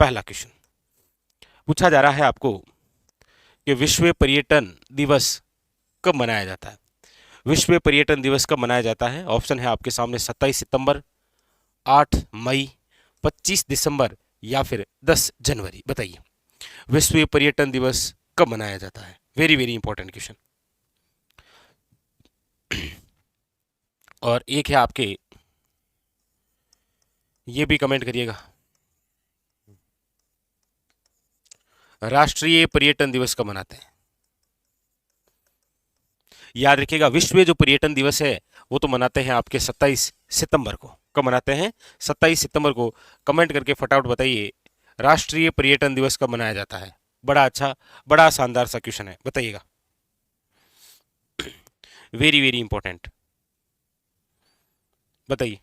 पहला क्वेश्चन पूछा जा रहा है आपको कि विश्व पर्यटन दिवस कब मनाया जाता है। विश्व पर्यटन दिवस कब मनाया जाता है? ऑप्शन है आपके सामने 27 सितंबर, 8 मई, 25 दिसंबर या फिर 10 जनवरी। बताइए विश्व पर्यटन दिवस कब मनाया जाता है। Very very important question. और एक है आपके, ये भी कमेंट करिएगा, राष्ट्रीय पर्यटन दिवस कब मनाते हैं। याद रखिएगा विश्व जो पर्यटन दिवस है वो तो मनाते हैं आपके 27 सितंबर को। कब मनाते हैं? 27 सितंबर को। कमेंट करके फटाफट बताइए राष्ट्रीय पर्यटन दिवस कब मनाया जाता है। बड़ा अच्छा, बड़ा शानदार सा क्वेश्चन है, बताइएगा। वेरी वेरी इंपॉर्टेंट, बताइए।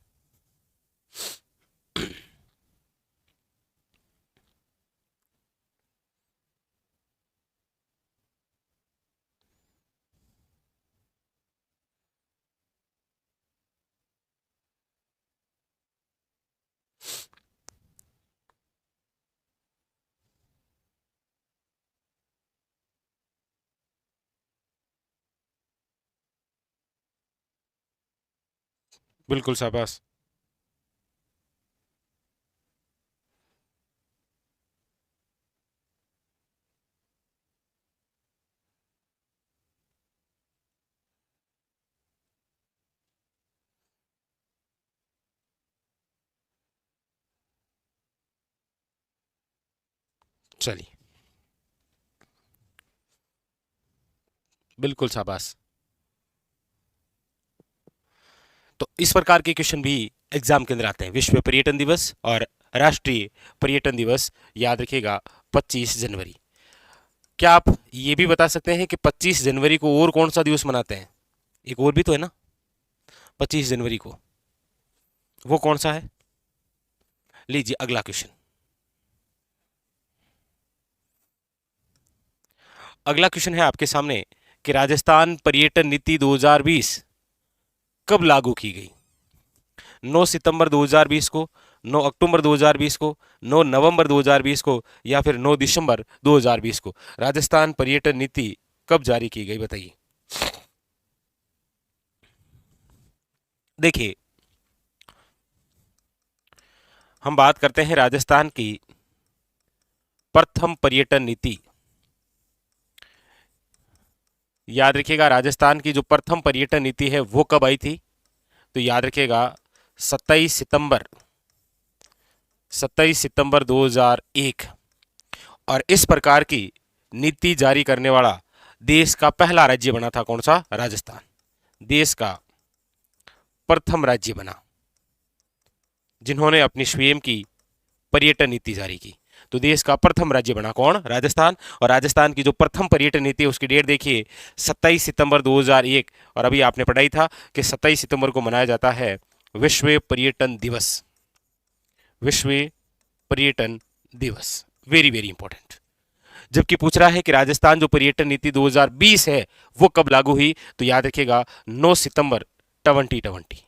बिल्कुल शाबाश। चलिए, बिल्कुल शाबाश। तो इस प्रकार के क्वेश्चन भी एग्जाम के अंदर आते हैं। विश्व पर्यटन दिवस और राष्ट्रीय पर्यटन दिवस, याद रखिएगा 25 जनवरी। क्या आप ये भी बता सकते हैं कि 25 जनवरी को और कौन सा दिवस मनाते हैं? एक और भी तो है ना 25 जनवरी को, वो कौन सा है? लीजिए अगला क्वेश्चन। अगला क्वेश्चन है आपके सामने कि राजस्थान पर्यटन नीति 2020 कब लागू की गई? 9 सितंबर 2020 को, 9 अक्टूबर 2020 को, 9 नवंबर 2020 को या फिर 9 दिसंबर 2020 को राजस्थान पर्यटन नीति कब जारी की गई? बताइए। देखिए हम बात करते हैं राजस्थान की प्रथम पर्यटन नीति। याद रखिएगा राजस्थान की जो प्रथम पर्यटन नीति है वो कब आई थी? तो याद रखिएगा 27 सितंबर 27 सितंबर 2001। और इस प्रकार की नीति जारी करने वाला देश का पहला राज्य बना था कौन सा? राजस्थान। देश का प्रथम राज्य बना जिन्होंने अपनी स्वयं की पर्यटन नीति जारी की। तो देश का प्रथम राज्य बना कौन? राजस्थान। और राजस्थान की जो प्रथम पर्यटन नीति है उसकी डेट देखिए 27 सितंबर 2001। और अभी आपने पढ़ा ही था कि 27 सितंबर को मनाया जाता है विश्व पर्यटन दिवस। विश्व पर्यटन दिवस, वेरी वेरी इंपॉर्टेंट। जबकि पूछ रहा है कि राजस्थान जो पर्यटन नीति 2020 है वो कब लागू हुई? तो याद रखिएगा 9 सितंबर 2020।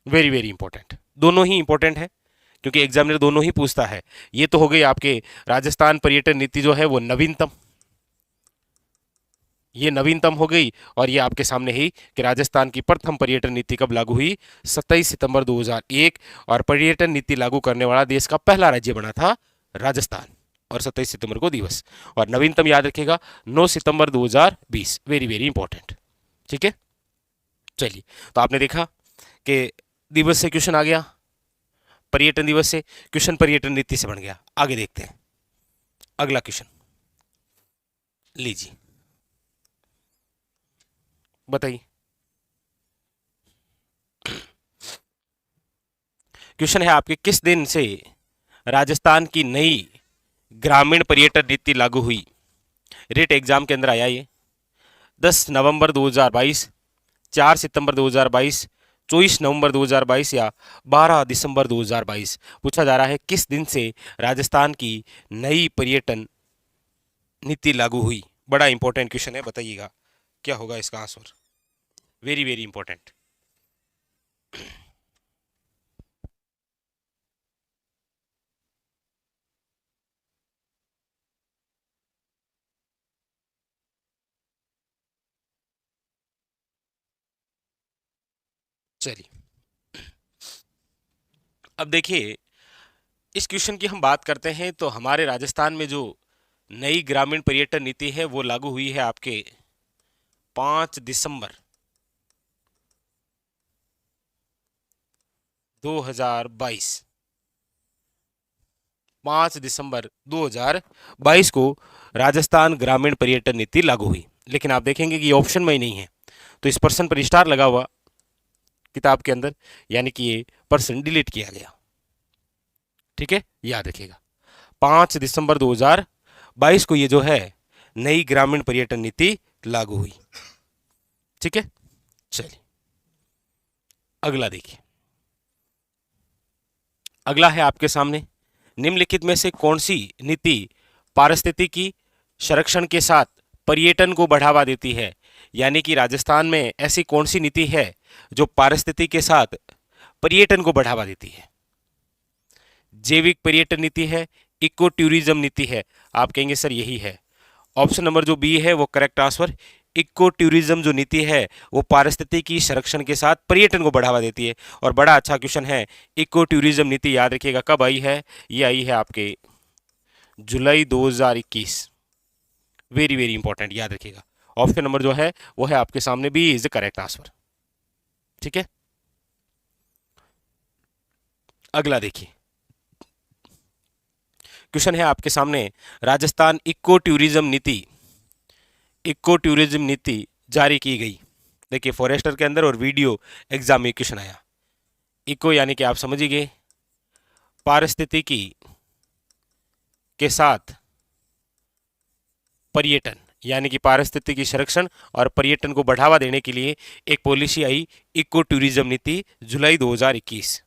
वेरी वेरी इंपॉर्टेंट, दोनों ही इंपॉर्टेंट है क्योंकि एग्जामिनर दोनों ही पूछता है। ये तो हो गई आपके राजस्थान पर्यटन नीति जो है वो नवीनतम, ये नवीनतम हो गई। और ये आपके सामने ही कि राजस्थान की प्रथम पर्यटन नीति कब लागू हुई? 27 सितंबर 2001। और पर्यटन नीति लागू करने वाला देश का पहला राज्य बना था राजस्थान। और 27 सितंबर को दिवस। और नवीनतम याद रखिएगा 9 सितंबर 2020। वेरी वेरी इंपॉर्टेंट, ठीक है। चलिए, तो आपने देखा कि दिवस से क्वेश्चन आ गया, पर्यटन दिवस से क्वेश्चन पर्यटन नीति से बन गया। आगे देखते हैं अगला क्वेश्चन, लीजिए बताइए। क्वेश्चन है आपके किस दिन से राजस्थान की नई ग्रामीण पर्यटन नीति लागू हुई? रेट एग्जाम के अंदर आया ये 10 नवंबर 2022, 4 सितंबर 2022, 24 नवंबर 2022 या 12 दिसंबर 2022। पूछा जा रहा है किस दिन से राजस्थान की नई पर्यटन नीति लागू हुई। बड़ा इंपॉर्टेंट क्वेश्चन है, बताइएगा क्या होगा इसका आंसर। Very very important. चलिए अब देखिए, इस क्वेश्चन की हम बात करते हैं तो हमारे राजस्थान में जो नई ग्रामीण पर्यटन नीति है वो लागू हुई है आपके 5 दिसंबर 2022। 5 दिसंबर 2022 को राजस्थान ग्रामीण पर्यटन नीति लागू हुई। लेकिन आप देखेंगे कि ये ऑप्शन में ही नहीं है, तो इस पर्सन पर स्टार लगा हुआ किताब के अंदर, यानी कि ये पर्सन डिलीट किया गया। ठीक है, याद रखिएगा 5 दिसंबर 2022 को ये जो है नई ग्रामीण पर्यटन नीति लागू हुई। ठीक है, चलिए अगला देखिए। अगला है आपके सामने, निम्नलिखित में से कौन सी नीति पारिस्थितिकी संरक्षण के साथ पर्यटन को बढ़ावा देती है। यानी कि राजस्थान में ऐसी कौन सी नीति है जो पारिस्थितिकी के साथ पर्यटन को बढ़ावा देती है। जैविक पर्यटन नीति है, इको टूरिज्म नीति है। आप कहेंगे सर यही है, ऑप्शन नंबर जो बी है वो करेक्ट आंसर। इको टूरिज्म जो नीति है वो पारिस्थितिकी संरक्षण के साथ पर्यटन को बढ़ावा देती है। और बड़ा अच्छा क्वेश्चन है, इको टूरिज्म नीति याद रखिएगा कब आई है, ये आई है आपके जुलाई 2021। वेरी वेरी इंपॉर्टेंट, याद रखिएगा। ऑप्शन नंबर जो है वो है आपके सामने, B is the correct answer. ठीक है, अगला देखिए क्वेश्चन है आपके सामने, राजस्थान इको टूरिज्म नीति जारी की गई। देखिए फॉरेस्टर के अंदर और वीडियो एग्जाम में क्वेश्चन आया। इको यानी कि आप समझ गए, पारिस्थितिकी के साथ पर्यटन, यानी कि पारिस्थितिकी संरक्षण और पर्यटन को बढ़ावा देने के लिए एक पॉलिसी आई, इको टूरिज्म नीति, जुलाई 2021।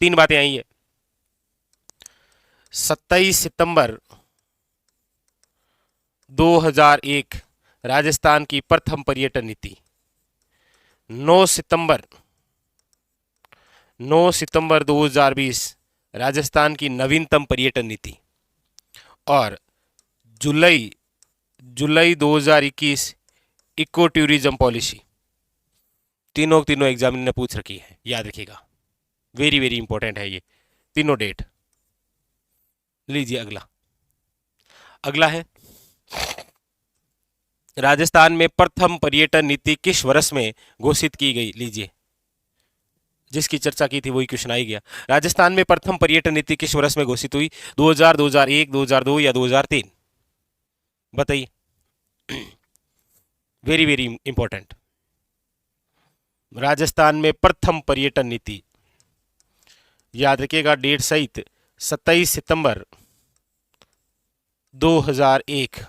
3 बातें आई है। 27 सितंबर 2001 राजस्थान की प्रथम पर्यटन नीति, 9 सितंबर 2020 राजस्थान की नवीनतम पर्यटन नीति, और जुलाई 2021 इको टूरिज्म पॉलिसी। तीनों एग्जामिनर ने पूछ रखी है, याद रखिएगा। वेरी वेरी इंपॉर्टेंट है ये तीनों डेट। लीजिए अगला है, राजस्थान में प्रथम पर्यटन नीति किस वर्ष में घोषित की गई। लीजिए, जिसकी चर्चा की थी वही क्वेश्चन आ गया। राजस्थान में प्रथम पर्यटन नीति किस वर्ष में घोषित हुई, 2000, 2001, 2002 या 2003? बताइए, वेरी वेरी इंपॉर्टेंट। राजस्थान में प्रथम पर्यटन नीति, याद रखिएगा डेट सहित, 27 सितंबर 2001।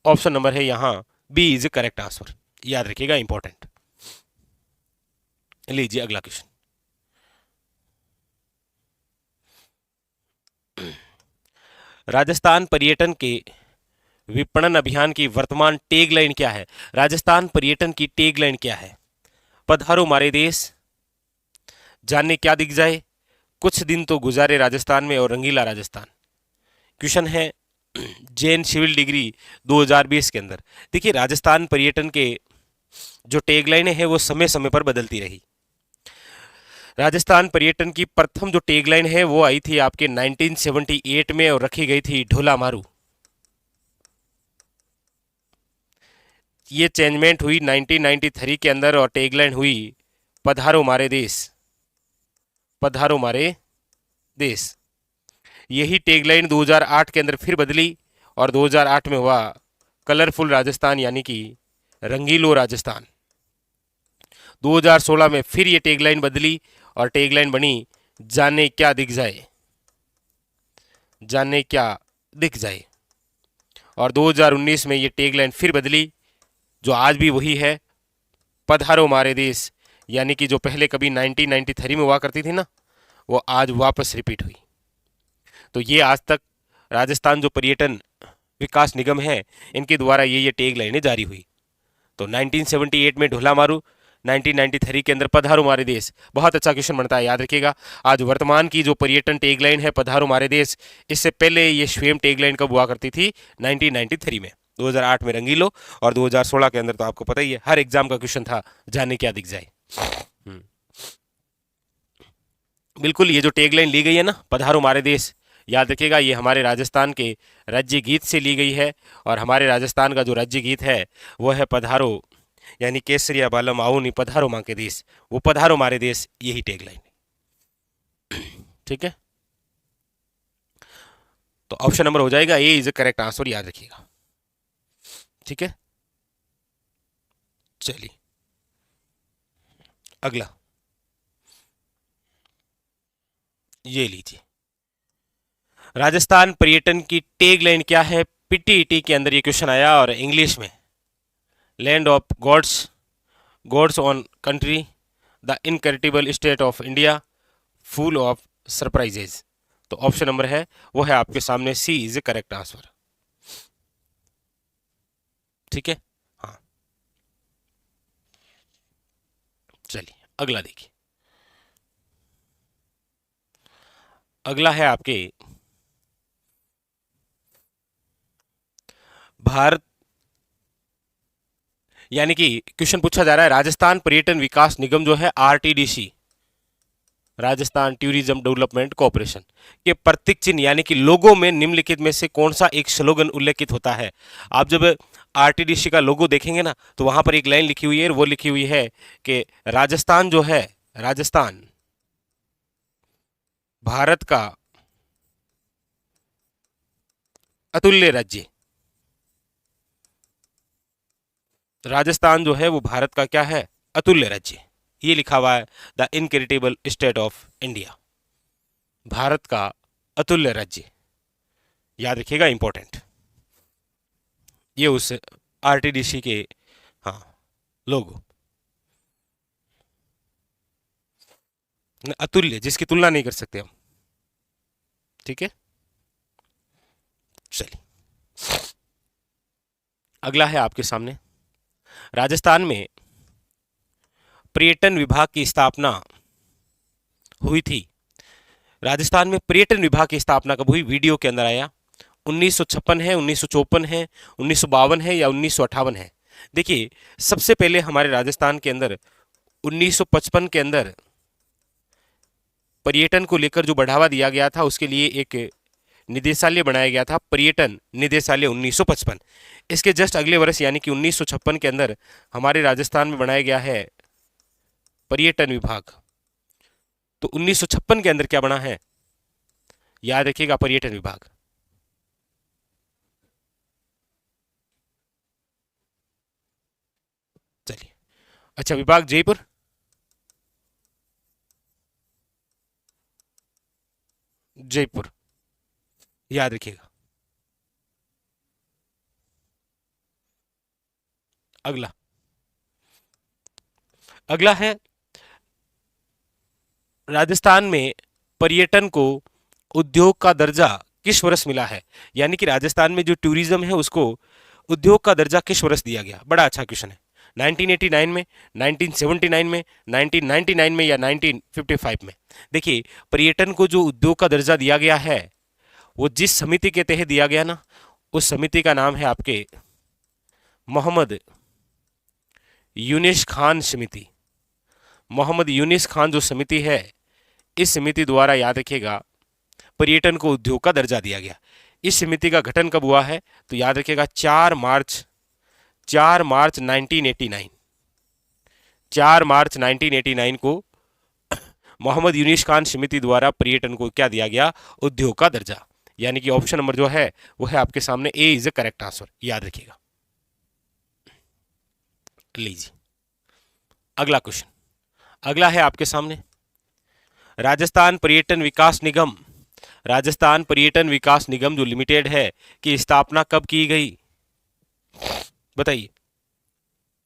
ऑप्शन नंबर है यहां बी इज करेक्ट आंसर, याद रखिएगा, इंपॉर्टेंट। लीजिए अगला क्वेश्चन, राजस्थान पर्यटन के विपणन अभियान की वर्तमान टैगलाइन क्या है। राजस्थान पर्यटन की टैगलाइन क्या है? पधारो मारे देश, जानने क्या दिख जाए, कुछ दिन तो गुजारे राजस्थान में, और रंगीला राजस्थान। क्वेश्चन है जैन सिविल डिग्री 2020 के अंदर। देखिए राजस्थान पर्यटन के जो टैगलाइनें हैं वो समय समय पर बदलती रही। राजस्थान पर्यटन की प्रथम जो टैगलाइन है वो आई थी आपके 1978 में और रखी गई थी ढोला मारू। ये चेंजमेंट हुई 1993 के अंदर और टैगलाइन हुई पधारो मारे देश, पधारो मारे देश। यही टैगलाइन 2008 के अंदर फिर बदली और 2008 में हुआ कलरफुल राजस्थान, यानी कि रंगीलो राजस्थान। 2016 में फिर ये टैगलाइन बदली और टैगलाइन बनी जाने क्या दिख जाए, जाने क्या दिख जाए। और 2019 में ये टैगलाइन फिर बदली, जो आज भी वही है, पधारो मारे देश, यानी कि जो पहले कभी 1993 में हुआ करती थी ना, वो आज वापस रिपीट हुई। तो ये आज तक राजस्थान जो पर्यटन विकास निगम है इनके द्वारा ये टैगलाइनें जारी हुई। तो 1978 में ढोला मारू, 1993 के अंदर पधारो मारे देश। बहुत अच्छा क्वेश्चन बनता है, याद रखिएगा। आज वर्तमान की जो पर्यटन टैगलाइन है पधारो मारे देश, इससे पहले ये स्वयं टैगलाइन कब हुआ करती थी, 1993 में। 2008 में रंगीलो, और 2016 के अंदर तो आपको पता ही है, हर एग्जाम का क्वेश्चन था, जाने क्या दिख जाए। बिल्कुल, ये जो टैगलाइन ली गई है ना, पधारो मारे देश, याद रखिएगा ये हमारे राजस्थान के राज्य गीत से ली गई है, और हमारे राजस्थान का जो राज्य गीत है वो है पधारो, यानी केसरिया बालम आओ नी पधारो माँ के देश, वो पधारो मारे देश, यही टैगलाइन है। ठीक है, तो ऑप्शन नंबर हो जाएगा ए इज करेक्ट आंसर, याद रखिएगा। ठीक है, चलिए अगला ये लीजिए, राजस्थान पर्यटन की टैग लाइन क्या है? पीटीईटी के अंदर ये क्वेश्चन आया और इंग्लिश में, land of gods, God's own country, the incredible state of India, full of surprises. तो ऑप्शन नंबर है वो है आपके सामने, C is a correct answer. ठीक है, हाँ चलिए अगला देखिए, अगला है आपके भारत, यानी कि क्वेश्चन पूछा जा रहा है राजस्थान पर्यटन विकास निगम जो है RTDC, Rajasthan tourism development corporation के प्रतीक चिन्ह यानी कि लोगो में निम्नलिखित में से कौन सा एक स्लोगन उल्लेखित होता है? आप जब आरटीडीसी का लोगो देखेंगे ना तो वहां पर एक लाइन लिखी हुई है, वो लिखी हुई है कि राजस्थान जो है, राजस्थान भारत का अतुल्य राज्य, राजस्थान जो है वो भारत का क्या है? अतुल्य राज्य, ये लिखा हुआ है, the incredible state of India, Bharat का अतुल्य राज्य, याद रखिएगा, इंपॉर्टेंट, ये उस आरटीडीसी के हाँ लोगो, अतुल्य, जिसकी तुलना नहीं कर सकते हम। ठीक है, चलिए अगला है आपके सामने, राजस्थान में पर्यटन विभाग की स्थापना हुई थी, राजस्थान में पर्यटन विभाग की स्थापना कब हुई? वीडियो के अंदर आया, 1956 है, 1954 है, 1952 है या 1958 है? देखिए सबसे पहले हमारे राजस्थान के अंदर 1955 के अंदर पर्यटन को लेकर जो बढ़ावा दिया गया था उसके लिए एक निदेशालय बनाया गया था, पर्यटन निदेशालय 1955। इसके जस्ट अगले वर्ष यानी कि 1956 के अंदर हमारे राजस्थान में बनाया गया है पर्यटन विभाग। तो 1956 के अंदर क्या बना है? याद रखिएगा, पर्यटन विभाग। चलिए, अच्छा विभाग जयपुर, जयपुर, याद रखिएगा। अगला, अगला है राजस्थान में पर्यटन को उद्योग का दर्जा किस वर्ष मिला है? यानी कि राजस्थान में जो टूरिज्म है उसको उद्योग का दर्जा किस वर्ष दिया गया? बड़ा अच्छा क्वेश्चन है। 1989 में, 1979 में, 1999 में या 1955 में? देखिए पर्यटन को जो उद्योग का दर्जा दिया गया है वो जिस समिति के तहत दिया गया ना, उस समिति का नाम है आपके मोहम्मद यूनिस खान समिति। मोहम्मद यूनिस खान जो समिति है, इस समिति द्वारा याद रखिएगा पर्यटन को उद्योग का दर्जा दिया गया। इस समिति का गठन कब हुआ है? तो याद रखिएगा 4 मार्च 1989, 4 मार्च 1989 को मोहम्मद यूनिस खान समिति द्वारा पर्यटन को क्या दिया गया? उद्योग का दर्जा। यानी कि ऑप्शन नंबर जो है वो है आपके सामने, ए इज द करेक्ट आंसर, याद रखिएगा। लीजिए अगला क्वेश्चन, अगला है आपके सामने राजस्थान पर्यटन विकास निगम, राजस्थान पर्यटन विकास निगम जो लिमिटेड है की स्थापना कब की गई? बताइए।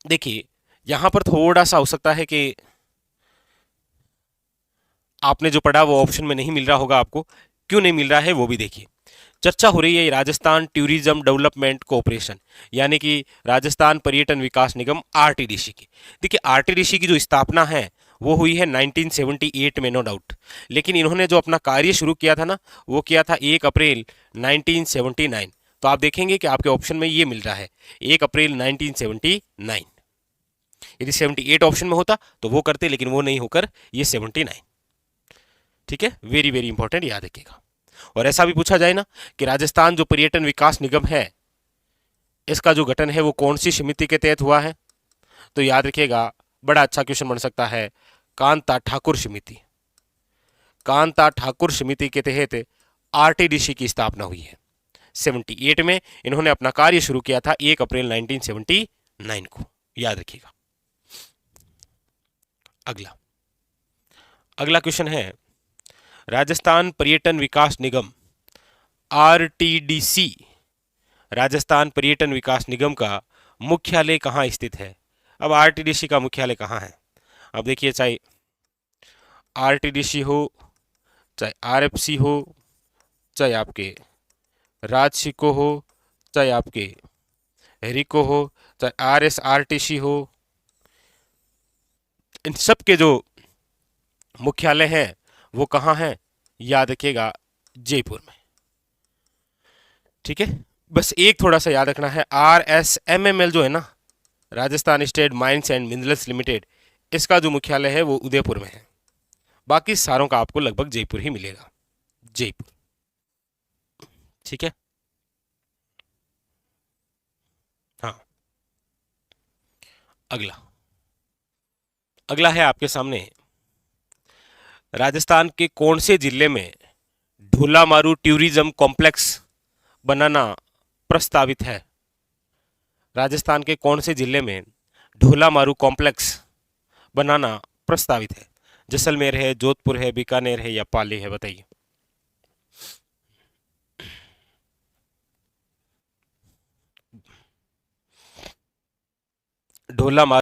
देखिए यहां पर थोड़ा सा हो सकता है कि आपने जो पढ़ा वो ऑप्शन में नहीं मिल रहा होगा आपको, क्यों नहीं मिल रहा है वो भी देखिए। चर्चा हो रही है राजस्थान टूरिज्म डेवलपमेंट कॉरपोरेशन, यानी कि राजस्थान पर्यटन विकास निगम, आरटीडीसी की। देखिए आरटीडीसी की जो स्थापना है वो हुई है 1978 में, नो डाउट, लेकिन इन्होंने जो अपना कार्य शुरू किया था ना वो किया था 1 अप्रैल 1979। तो आप देखेंगे कि आपके ऑप्शन में ये मिल रहा है 1 अप्रैल 1979। यदि 78 ऑप्शन में होता तो वो करते, लेकिन वो नहीं होकर ये 79। ठीक है, वेरी वेरी इंपॉर्टेंट, याद रखिएगा। और ऐसा भी पूछा जाए ना कि राजस्थान जो पर्यटन विकास निगम है, इसका जो गठन है वो कौन सी समिति के तहत हुआ है, तो याद रखिएगा, बड़ा अच्छा क्वेश्चन बन सकता है, कांता ठाकुर समिति। कांता ठाकुर समिति के तहत आरटीडीसी की स्थापना हुई है। 78 में इन्होंने अपना कार्य शुरू किया था 1 अप्रैल 1979 को, याद रखिएगा। अगला अगला क्वेश्चन है, राजस्थान पर्यटन विकास निगम आरटीडीसी, राजस्थान पर्यटन विकास निगम का मुख्यालय कहाँ स्थित है। अब आरटीडीसी का मुख्यालय कहाँ है, अब देखिए, चाहे आरटीडीसी हो, चाहे आरएफसी हो, चाहे आपके राजसिको हो, चाहे आपके रिको हो, चाहे आरएसआरटीसी हो, इन सब के जो मुख्यालय हैं वो कहाँ हैं, याद रखिएगा, जयपुर में। ठीक है, बस एक थोड़ा सा याद रखना है, आरएसएमएमएल जो है ना, Rajasthan state mines and minerals limited, इसका जो मुख्यालय है वो उदयपुर में है। बाकी सारों का आपको लगभग जयपुर ही मिलेगा, जयपुर। ठीक है, हाँ। अगला अगला है आपके सामने, राजस्थान के कौन से जिले में ढोलामारू टूरिज्म कॉम्प्लेक्स बनाना प्रस्तावित है। राजस्थान के कौन से जिले में ढोलामारू कॉम्प्लेक्स बनाना प्रस्तावित है। जैसलमेर है, जोधपुर है, बीकानेर है या पाली है, बताइए। ढोलामारू